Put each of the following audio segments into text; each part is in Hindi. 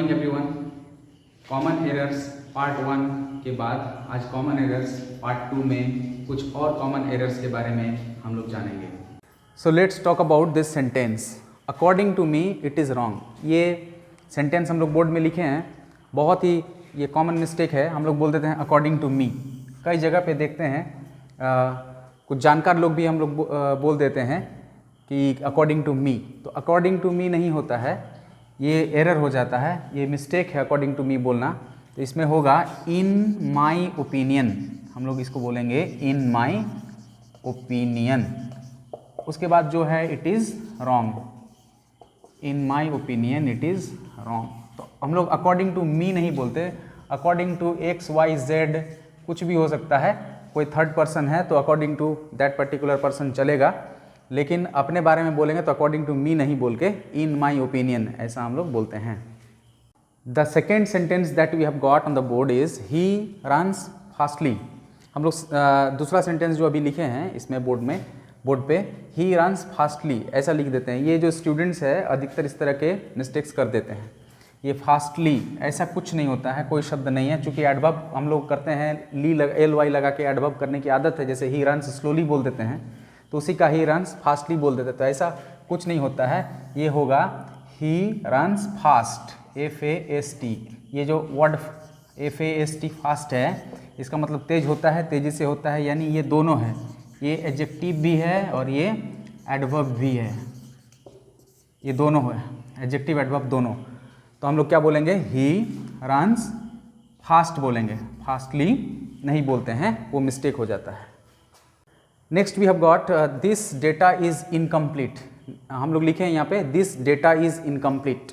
Morning everyone. Common errors part 1 के बाद आज कॉमन एरर्स पार्ट 2 में कुछ और कॉमन एरर्स के बारे में हम लोग जानेंगे। So let's talk about this sentence, according to me it is wrong. ये सेंटेंस हम लोग बोर्ड में लिखे हैं, बहुत ही ये कॉमन मिस्टेक है। हम लोग बोल देते हैं अकॉर्डिंग टू मी। कई जगह पे देखते हैं कुछ जानकार लोग भी हम लोग बोल देते हैं कि अकॉर्डिंग टू मी, तो अकॉर्डिंग टू मी नहीं होता है, ये एरर हो जाता है, ये मिस्टेक है अकॉर्डिंग टू मी बोलना। तो इसमें होगा इन माई ओपिनियन, हम लोग इसको बोलेंगे इन माई ओपिनियन। उसके बाद जो है it is wrong, in my opinion it is wrong. तो हम लोग अकॉर्डिंग टू मी नहीं बोलते, according to X Y Z कुछ भी हो सकता है। कोई थर्ड पर्सन है तो according to that particular person चलेगा, लेकिन अपने बारे में बोलेंगे तो अकॉर्डिंग टू मी नहीं बोल के इन माई ओपिनियन ऐसा हम लोग बोलते हैं। The second sentence that we have got on the board is he runs fastly. हम लोग दूसरा सेंटेंस जो अभी लिखे हैं इसमें बोर्ड पे ही रन्स फास्टली ऐसा लिख देते हैं। ये जो स्टूडेंट्स है अधिकतर इस तरह के मिस्टेक्स कर देते हैं। ये फास्टली ऐसा कुछ नहीं होता है, कोई शब्द नहीं है। चूँकि एडवर्ब हम लोग करते हैं एल वाई लगा के एडवर्ब करने की आदत है, जैसे ही रन्स स्लोली बोल देते हैं तो उसी का ही रन्स फास्टली बोल देते, तो ऐसा कुछ नहीं होता है। ये होगा ही रन्स फास्ट, FAST। ये जो वर्ड FAST फास्ट है इसका मतलब तेज होता है, तेज़ी से होता है, यानी ये दोनों है, ये एडजेक्टिव भी है और ये एडवर्ब भी है, ये दोनों है, एडजेक्टिव एडवर्ब दोनों। तो हम लोग क्या बोलेंगे, ही रन्स फास्ट बोलेंगे, फास्टली नहीं बोलते हैं, वो मिस्टेक हो जाता है। Next we have got this data is incomplete. हम लोग लिखे हैं यहाँ पे दिस डेटा इज़ इनकम्प्लीट।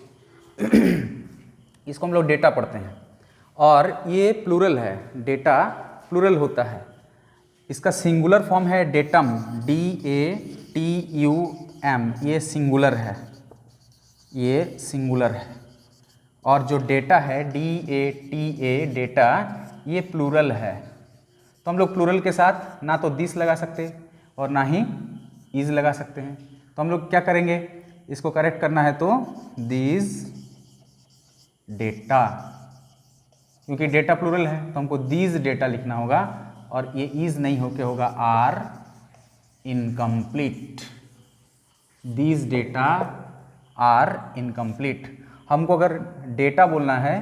इसको हम लोग डेटा पढ़ते हैं और ये प्लूरल है, डेटा प्लूरल होता है। इसका सिंगुलर फॉर्म है डेटम, DATUM, ये सिंगुलर है, ये सिंगुलर है। और जो डेटा है DATA, डेटा, ये प्लूरल है। तो हम लोग प्लूरल के साथ ना तो दिस लगा सकते और ना ही इज लगा सकते हैं। तो हम लोग क्या करेंगे, इसको करेक्ट करना है तो दिस डेटा, क्योंकि डेटा प्लूरल है तो हमको दिस डेटा लिखना होगा और ये इज नहीं होके होगा are incomplete. This data are incomplete. हमको अगर डेटा बोलना है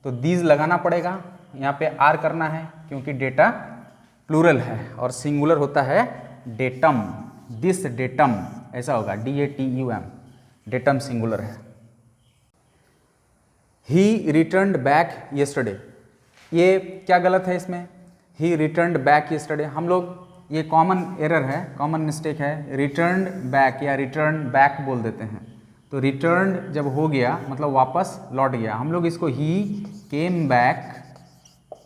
तो दिस लगाना पड़ेगा, यहाँ पे आर करना है क्योंकि डेटा प्लूरल है और सिंगुलर होता है डेटम, दिस डेटम ऐसा होगा, DATUM, डेटम सिंगुलर है। ही रिटर्नड बैक येस्टरडे, ये क्या गलत है इसमें, ही रिटर्नड बैक येस्टरडे। हम लोग ये कॉमन एरर है, कॉमन मिस्टेक है, रिटर्नड बैक या रिटर्न बैक बोल देते हैं। तो रिटर्न जब हो गया मतलब वापस लौट गया, हम लोग इसको ही came back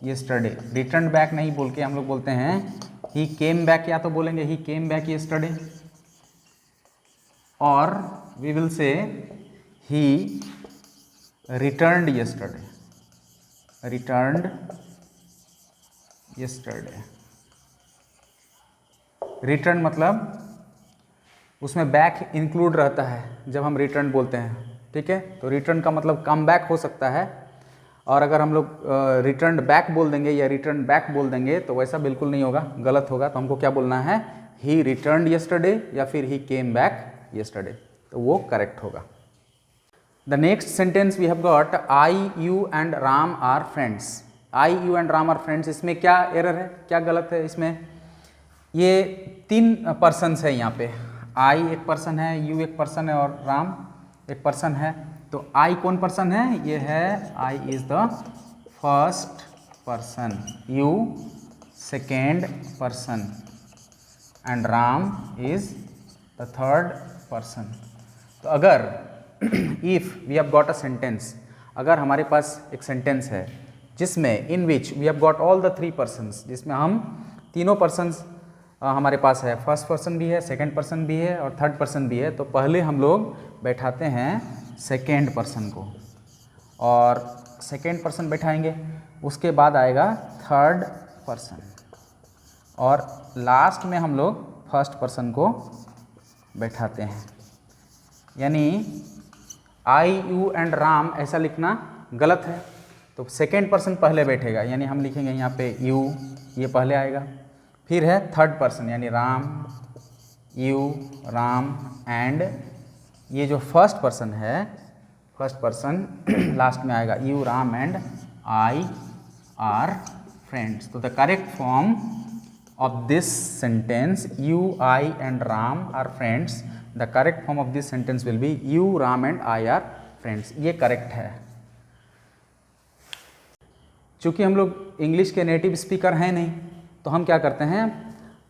yesterday, return back नहीं बोल के हम लोग बोलते हैं ही केम बैक, या तो बोलेंगे ही केम बैक येस्टरडे और we will say he returned yesterday, returned yesterday. Return मतलब उसमें बैक इंक्लूड रहता है जब हम रिटर्न बोलते हैं, ठीक है। तो रिटर्न का मतलब कम बैक हो सकता है, और अगर हम लोग रिटर्न बैक बोल देंगे या रिटर्न बैक बोल देंगे तो वैसा बिल्कुल नहीं होगा, गलत होगा। तो हमको क्या बोलना है, ही रिटर्नड येस्टरडे या फिर ही केम बैक येस्टरडे, तो वो करेक्ट होगा। The next sentence we have got I you and Ram are friends. I you and Ram are friends, इसमें क्या एरर है, क्या गलत है इसमें। ये 3 पर्सन्स है यहाँ पे, आई एक पर्सन है, यू एक पर्सन है और राम एक पर्सन है। तो आई कौन पर्सन है, ये है I is the first person, you second person and Ram is the third person. तो अगर if we have got a sentence, अगर हमारे पास एक सेंटेंस है जिसमें in which we have got all the 3 persons, जिसमें हम तीनों पर्सन्स हमारे पास है, फर्स्ट पर्सन भी है, सेकंड पर्सन भी है और थर्ड पर्सन भी है, तो पहले हम लोग बैठाते हैं सेकेंड पर्सन को और सेकेंड पर्सन बैठाएंगे, उसके बाद आएगा थर्ड पर्सन और लास्ट में हम लोग फर्स्ट पर्सन को बैठाते हैं। यानी आई यू एंड राम ऐसा लिखना गलत है, तो सेकेंड पर्सन पहले बैठेगा, यानी हम लिखेंगे यहाँ पे यू, ये पहले आएगा। फिर है थर्ड पर्सन यानी राम, यू, राम एंड ये जो फर्स्ट पर्सन है, फर्स्ट पर्सन लास्ट में आएगा, you, Ram and I are friends. तो the correct form of this sentence, you, I and Ram are friends, the correct form of this sentence will be you, Ram and I are friends। ये करेक्ट है। चूँकि हम लोग इंग्लिश के नेटिव स्पीकर हैं नहीं, तो हम क्या करते हैं,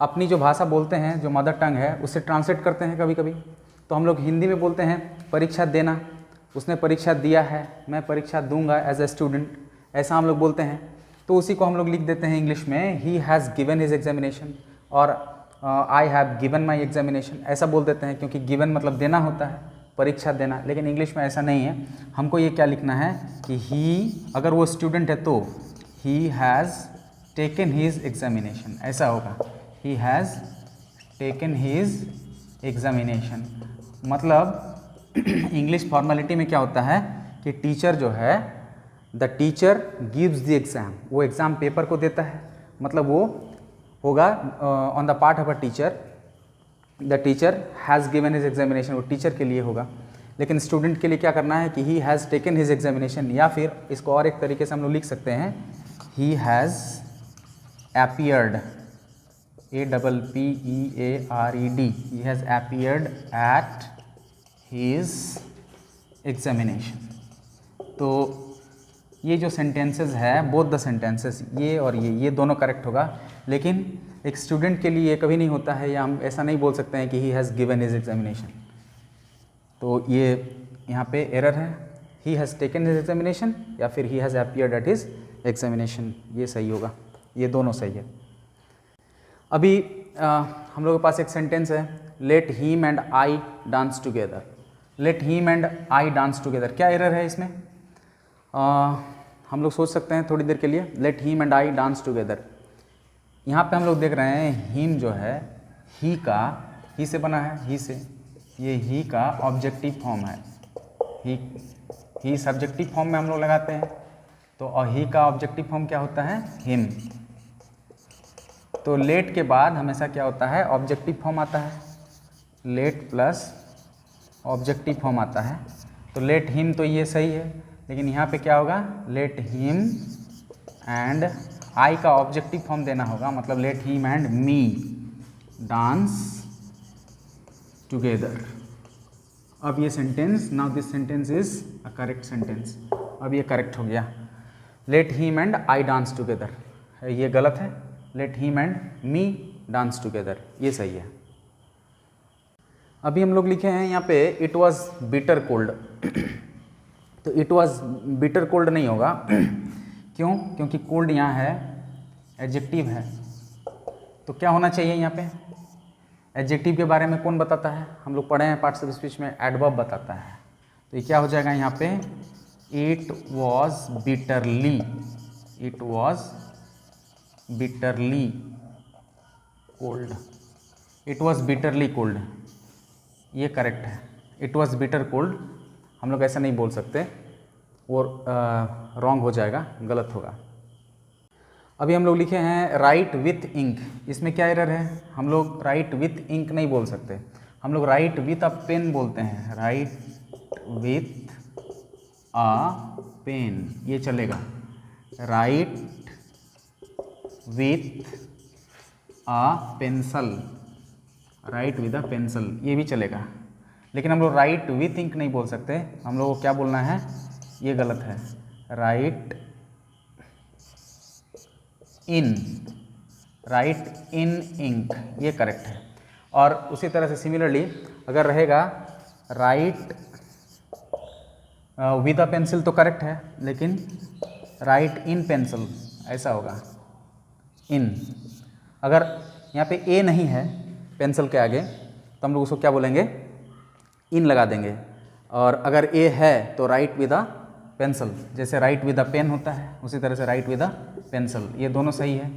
अपनी जो भाषा बोलते हैं, जो मदर टंग है, उससे ट्रांसलेट करते हैं कभी कभी। तो हम लोग हिंदी में बोलते हैं परीक्षा देना, उसने परीक्षा दिया है, मैं परीक्षा दूंगा एज ए स्टूडेंट, ऐसा हम लोग बोलते हैं। तो उसी को हम लोग लिख देते हैं इंग्लिश में ही हैज़ गिवन हिज एग्जामिनेशन और I have given my examination, ऐसा बोल देते हैं, क्योंकि गिवन मतलब देना होता है, परीक्षा देना। लेकिन इंग्लिश में ऐसा नहीं है, हमको ये क्या लिखना है कि ही, अगर वो स्टूडेंट है तो he has taken his examination, ऐसा होगा, he has taken his examination. मतलब इंग्लिश फॉर्मेलिटी में क्या होता है कि टीचर जो है, the teacher gives the exam, वो एग्ज़ाम पेपर को देता है, मतलब वो होगा on the part of a teacher, the teacher has given his examination, वो टीचर के लिए होगा। लेकिन स्टूडेंट के लिए क्या करना है कि he has taken his examination, या फिर इसको और एक तरीके से हम लोग लिख सकते हैं, he has appeared, APPEARED, he has appeared at his examination। तो ये जो सेंटेंसेस है, बोथ द सेंटेंसेस, ये और ये दोनों करेक्ट होगा। लेकिन एक स्टूडेंट के लिए ये कभी नहीं होता है, या हम ऐसा नहीं बोल सकते हैं कि ही हैज़ गिवन हिज एग्जामिनेशन। तो ये यहाँ पे एरर है, he has taken his examination या फिर he has appeared at his examination, ये सही होगा, ये दोनों सही है। अभी हम लोगों के पास एक सेंटेंस है, let him and I dance together. Let him and I dance together, क्या एरर है इसमें? हम लोग सोच सकते हैं थोड़ी देर के लिए, let him and I dance together. यहाँ पे हम लोग देख रहे हैं हिम जो है, ही का, ही से बना है, ही से, ये ही का ऑब्जेक्टिव फॉर्म है, ही सब्जेक्टिव फॉर्म में हम लोग लगाते हैं, तो और ही का ऑब्जेक्टिव फॉर्म क्या होता है, हिम। तो लेट के बाद हमेशा क्या होता है, ऑब्जेक्टिव फॉर्म आता है, लेट प्लस ऑब्जेक्टिव फॉर्म आता है। तो लेट हिम तो ये सही है, लेकिन यहाँ पे क्या होगा, लेट हिम एंड आई का ऑब्जेक्टिव फॉर्म देना होगा, मतलब let him and me dance together. अब ये sentence, now this sentence is a correct sentence, अब ये करेक्ट हो गया, let him and I dance together, ये गलत है, let him and me dance together, ये सही है। अभी हम लोग लिखे हैं यहाँ पे इट वॉज बिटर कोल्ड, तो इट वॉज बिटर कोल्ड नहीं होगा क्यों? क्योंकि कोल्ड यहाँ है, एडजेक्टिव है, तो क्या होना चाहिए यहाँ पे, एडजेक्टिव के बारे में कौन बताता है, हम लोग पढ़े हैं पार्ट्स ऑफ स्पीच में, एडवर्ब बताता है। तो ये क्या हो जाएगा यहाँ पे, it was bitterly, it was bitterly cold, it was bitterly cold, ये करेक्ट है। इट वॉज बिटर कोल्ड हम लोग ऐसा नहीं बोल सकते, वो रॉन्ग हो जाएगा, गलत होगा। अभी हम लोग लिखे हैं राइट विथ इंक, इसमें क्या एरर है, हम लोग राइट विथ इंक नहीं बोल सकते, हम लोग राइट विथ अ पेन बोलते हैं, राइट विथ अ पेन, ये चलेगा, right with a pencil, right with a pencil, ये भी चलेगा। लेकिन हम लोग राइट विथ इंक नहीं बोल सकते, हम लोग को क्या बोलना है, ये गलत है, राइट इन, राइट इन इंक, ये करेक्ट है। और उसी तरह से सिमिलरली अगर रहेगा राइट विद अ पेंसिल तो करेक्ट है, लेकिन राइट इन पेंसिल ऐसा होगा, इन। अगर यहाँ पे ए नहीं है पेंसिल के आगे तो हम लोग उसको क्या बोलेंगे, इन लगा देंगे। और अगर ए है तो राइट विद अ पेंसिल, जैसे राइट विद अ पेन होता है उसी तरह से राइट विद अ पेंसिल, ये दोनों सही है।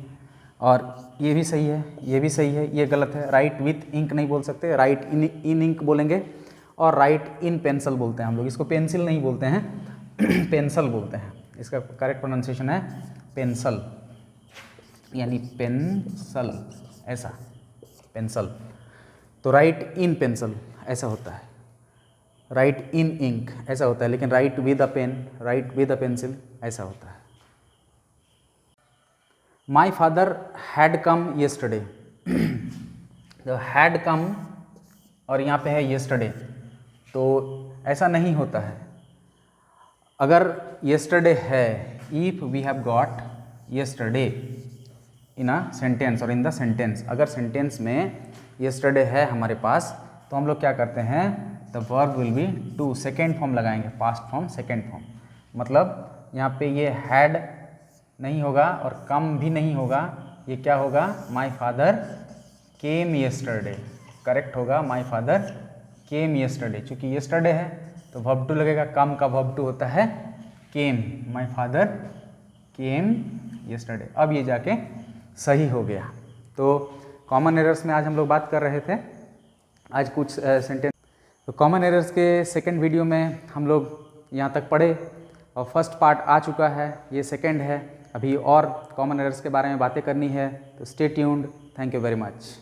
और ये भी सही है, ये भी सही है, ये गलत है, राइट विथ इंक नहीं बोल सकते, राइट इन इंक बोलेंगे। और राइट इन पेंसिल बोलते हैं हम लोग, इसको पेंसिल नहीं बोलते हैं पेंसिल बोलते हैं। इसका करेक्ट प्रोनाउंसिएशन है पेंसिल, यानी पेंसल, ऐसा पेंसिल। तो राइट इन पेंसिल ऐसा होता है, राइट इन इंक ऐसा होता है, लेकिन write with a pen, write with a pencil ऐसा होता है। My father had come yesterday, तो हैड कम और यहाँ पे है येस्टरडे, तो ऐसा नहीं होता है। अगर येस्टरडे है, if we have got yesterday in a sentence और इन द सेंटेंस, अगर सेंटेंस में येस्टरडे है हमारे पास, तो हम लोग क्या करते हैं, the verb will be two, second form लगाएंगे, पास्ट फॉर्म सेकेंड फॉर्म। मतलब यहाँ पे ये हैड नहीं होगा और कम भी नहीं होगा, ये क्या होगा, my father came yesterday, correct होगा माई फादर केम येस्टरडे। चूँकि येस्टरडे है तो वर्ब टू लगेगा, कम का वर्ब टू होता है केम, माई फादर केम येस्टरडे। अब ये जाके सही हो गया। तो कॉमन एरर्स में आज हम लोग बात कर रहे थे, आज कुछ सेंटेंस। तो कॉमन एरर्स के सेकंड वीडियो में हम लोग यहाँ तक पढ़े और फर्स्ट पार्ट आ चुका है, ये सेकंड है। अभी और कॉमन एरर्स के बारे में बातें करनी है, तो stay tuned. Thank you very much.